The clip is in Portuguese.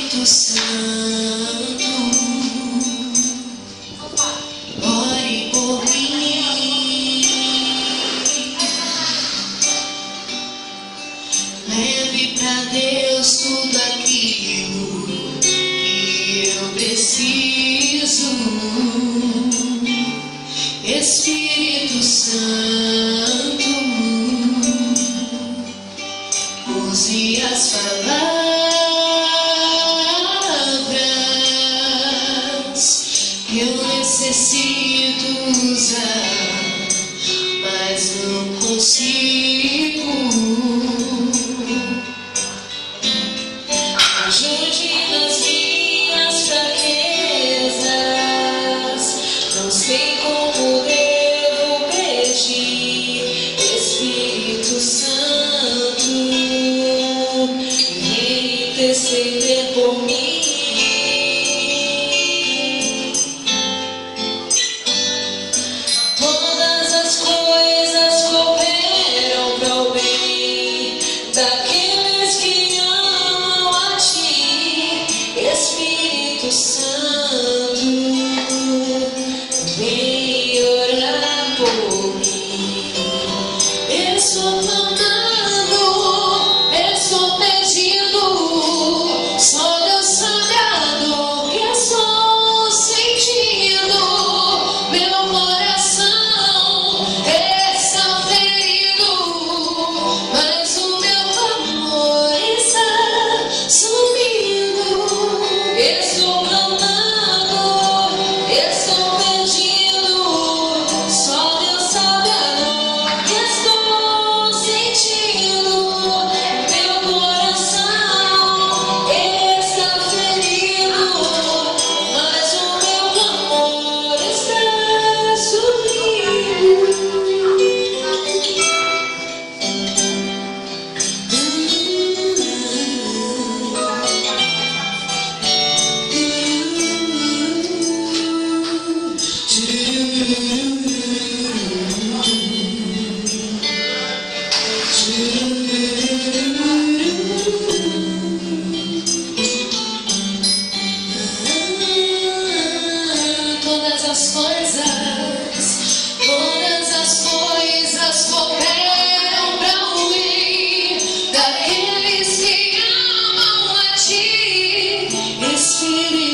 Espírito Santo, ore por mim, leve pra Deus tudo aquilo que eu preciso. Espírito Santo, use as palavras que eu necessito usar, mas não consigo. Ajude nas minhas fraquezas, não sei como devo pedir. Espírito Santo, vem interceder por mim. Todas as coisas cooperam para o bem daqueles que amam a ti. Espírito Santo, vem orar por mim. Eu estou clamando, eu estou pedindo, só Deus sabe a dor que eu estou sentindo. Meu coração está ferido, mas o meu amor está sumindo. Eu estou clamando, eu estou pedindo, só Deus sabe a dor que estou sentindo. Meu coração está ferido, mas o meu amor está sumindo. Todas as coisas cooperam para o bem daqueles que amam a ti. Espírito